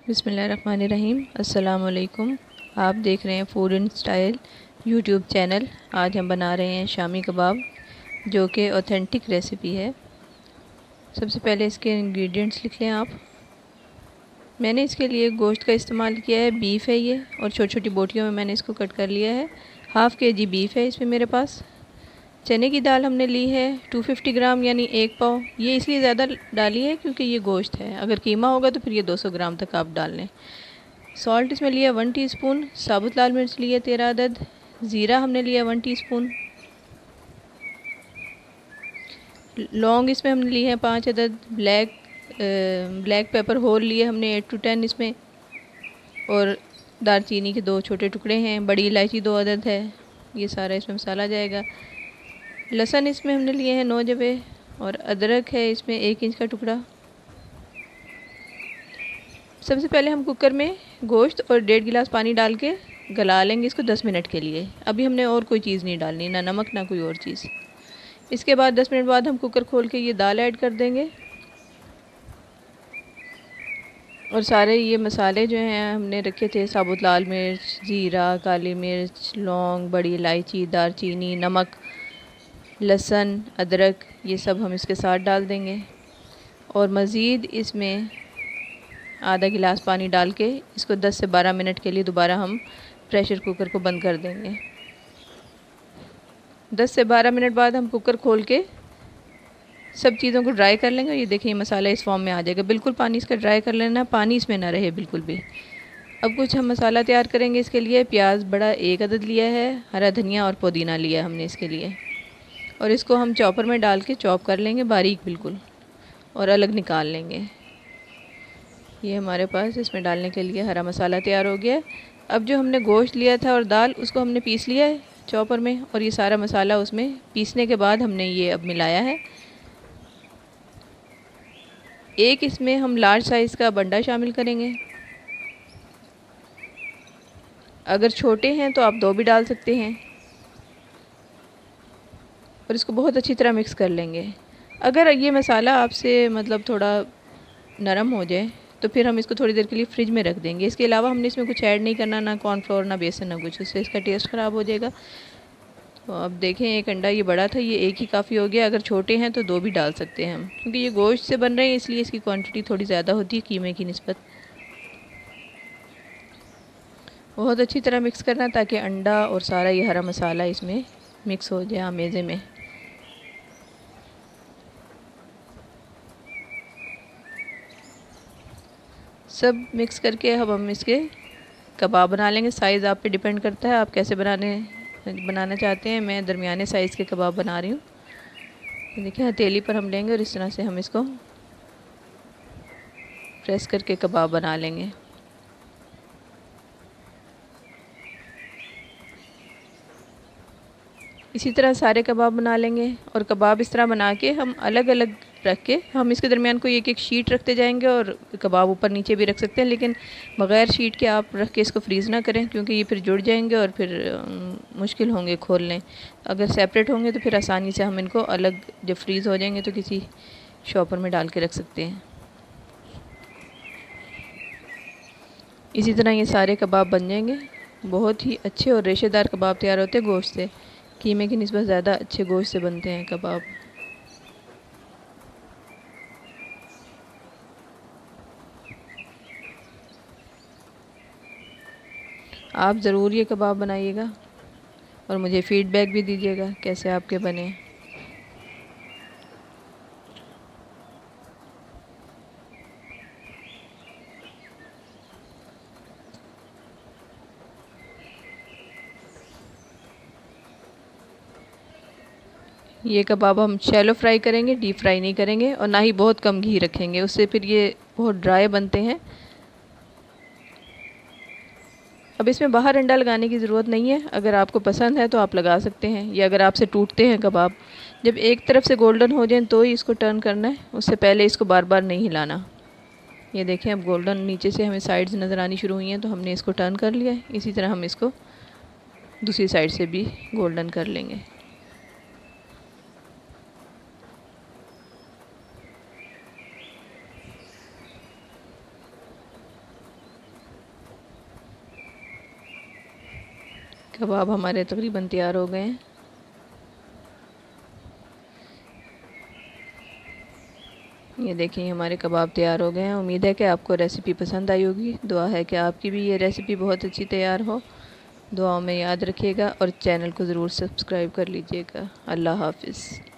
बिस्मिल्लाहिर्रहमानिर्रहीम। अस्सलाम वालेकुम। आप देख रहे हैं food and style YouTube channel. आज हम बना रहे हैं शामी कबाब, जो कि ऑथेंटिक रेसिपी है। सबसे पहले इसके इंग्रेडिएंट्स लिख लें आप। मैंने इसके लिए गोश्त का इस्तेमाल किया है, बीफ है ये, और छोटी छोटी बोटियों में मैंने इसको कट कर लिया है। हाफ़ kg बीफ है इसमें मेरे पास। चने की दाल हमने ली है 250 ग्राम, यानी 1 पाव। ये इसलिए ज़्यादा डाली है क्योंकि ये गोश्त है। अगर कीमा होगा तो फिर ये 200 ग्राम तक आप डाल लें। सॉल्ट इसमें लिया 1 टीस्पून। साबुत लाल मिर्च लिए 13 अदद। ज़ीरा हमने लिया 1 टीस्पून। लौंग इसमें हमने लिए हैं 5 अदद। ब्लैक पेपर होल लिए हमने 8 to 10 इसमें। और दालचीनी के 2 छोटे टुकड़े हैं। बड़ी इलायची 2 अदद है। ये सारा इसमें मसाला जाएगा। लहसुन इसमें हमने लिए हैं 9 जवे, और अदरक है इसमें 1 इंच का टुकड़ा। सबसे पहले हम कुकर में गोश्त और 1.5 गिलास पानी डाल के गला लेंगे इसको 10 मिनट के लिए। अभी हमने और कोई चीज़ नहीं डालनी, ना नमक ना कोई और चीज़। इसके बाद 10 मिनट बाद हम कुकर खोल के ये दाल ऐड कर देंगे। और सारे ये मसाले जो हैं हमने रखे थे, साबुत लाल मिर्च, ज़ीरा, काली मिर्च, लौंग, बड़ी इलायची, दालचीनी, नमक, लहसुन, अदरक, ये सब हम इसके साथ डाल देंगे। और मज़ीद इसमें आधा गिलास पानी डाल के इसको 10 से 12 मिनट के लिए दोबारा हम प्रेशर कुकर को बंद कर देंगे। 10 से 12 मिनट बाद हम कुकर खोल के सब चीज़ों को ड्राई कर लेंगे। ये देखिए मसाला इस फॉर्म में आ जाएगा। बिल्कुल पानी इसका ड्राई कर लेना, पानी इसमें ना रहे बिल्कुल भी। अब कुछ हम मसाला तैयार करेंगे इसके लिए। प्याज बड़ा 1 अदद लिया है, हरा धनिया और पुदीना लिया हमने इसके लिए। और इसको हम चॉपर में डाल के चॉप कर लेंगे बारीक बिल्कुल, और अलग निकाल लेंगे। ये हमारे पास इसमें डालने के लिए हरा मसाला तैयार हो गया है। अब जो हमने गोश्त लिया था और दाल, उसको हमने पीस लिया है चॉपर में, और ये सारा मसाला उसमें पीसने के बाद हमने ये अब मिलाया है। एक इसमें हम लार्ज साइज़ का बंडा शामिल करेंगे। अगर छोटे हैं तो आप 2 भी डाल सकते हैं। और इसको बहुत अच्छी तरह मिक्स कर लेंगे। अगर ये मसाला आपसे मतलब थोड़ा नरम हो जाए तो फिर हम इसको थोड़ी देर के लिए फ्रिज में रख देंगे। इसके अलावा हमने इसमें कुछ ऐड नहीं करना, ना कॉर्नफ्लोर, ना बेसन, ना कुछ। उससे इसका टेस्ट ख़राब हो जाएगा। तो अब देखें, एक अंडा ये बड़ा था, ये एक ही काफ़ी हो गया। अगर छोटे हैं तो 2 भी डाल सकते हैं हम, क्योंकि ये गोश्त से बन रहे हैं इसलिए इसकी क्वांटिटी थोड़ी ज़्यादा होती है कीमे की निस्बत। बहुत अच्छी तरह मिक्स करना ताकि अंडा और सारा ये हरा मसाला इसमें मिक्स हो जाए अमेज़े में। सब मिक्स करके अब हम इसके कबाब बना लेंगे। साइज़ आप पे डिपेंड करता है, आप कैसे बनाना चाहते हैं। मैं दरमियाने साइज़ के कबाब बना रही हूँ। देखिए हथेली पर हम लेंगे और इस तरह से हम इसको प्रेस करके कबाब बना लेंगे। इसी तरह सारे कबाब बना लेंगे। और कबाब इस तरह बना के हम अलग अलग रख के, हम इसके दरमियान कोई एक एक शीट रखते जाएंगे। और कबाब ऊपर नीचे भी रख सकते हैं, लेकिन बग़ैर शीट के आप रख के इसको फ्रीज़ ना करें, क्योंकि ये फिर जुड़ जाएंगे और फिर मुश्किल होंगे खोलने। अगर सेपरेट होंगे तो फिर आसानी से हम इनको अलग, जब फ्रीज़ हो जाएंगे तो किसी शॉपर में डाल के रख सकते हैं। इसी तरह ये सारे कबाब बन जाएंगे। बहुत ही अच्छे और रेशेदार कबाब तैयार होते हैं गोश्त से। कीमे की निस्बत ज़्यादा अच्छे गोश्त से बनते हैं कबाब। आप ज़रूर ये कबाब बनाइएगा और मुझे फ़ीडबैक भी दीजिएगा कैसे आपके बने। ये कबाब हम शैलो फ्राई करेंगे, डीप फ्राई नहीं करेंगे, और ना ही बहुत कम घी रखेंगे, उससे फिर ये बहुत ड्राई बनते हैं। अब इसमें बाहर अंडा लगाने की ज़रूरत नहीं है। अगर आपको पसंद है तो आप लगा सकते हैं, या अगर आपसे टूटते हैं कबाब, जब एक तरफ से गोल्डन हो जाए तो ही इसको टर्न करना है, उससे पहले इसको बार बार नहीं हिलाना। ये देखें अब गोल्डन नीचे से हमें साइड्स नज़र आनी शुरू हुई हैं, तो हमने इसको टर्न कर लिया है। इसी तरह हम इसको दूसरी साइड से भी गोल्डन कर लेंगे। कबाब हमारे तकरीबन तैयार हो गए हैं। ये देखिए हमारे कबाब तैयार हो गए हैं। उम्मीद है कि आपको रेसिपी पसंद आई होगी। दुआ है कि आपकी भी ये रेसिपी बहुत अच्छी तैयार हो। दुआओं में याद रखिएगा और चैनल को ज़रूर सब्सक्राइब कर लीजिएगा। अल्लाह हाफ़िज़।